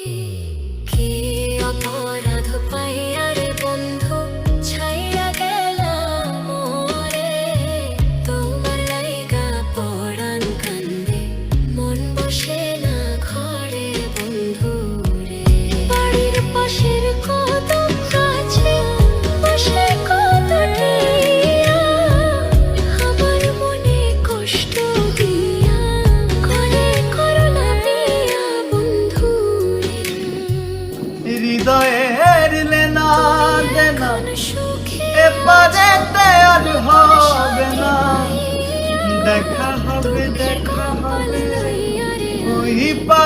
কি অপরাধ পাইয়া রে বন্ধু ছাইয়া গেলাম মোরে, তোমার লাইগা পরাণ কান্দে মন বসে না ঘরে বন্ধু রে। বাড়ির পাশের কদম গাছে বসে কতটিয়া আমার মনে কষ্ট দিয়া ঘরে করোনা দিয়া বন্ধু রে। হৃদয়ের লেনা দেনা সুখে এপারেতে আর হবে না, দেখা হবে ওই পা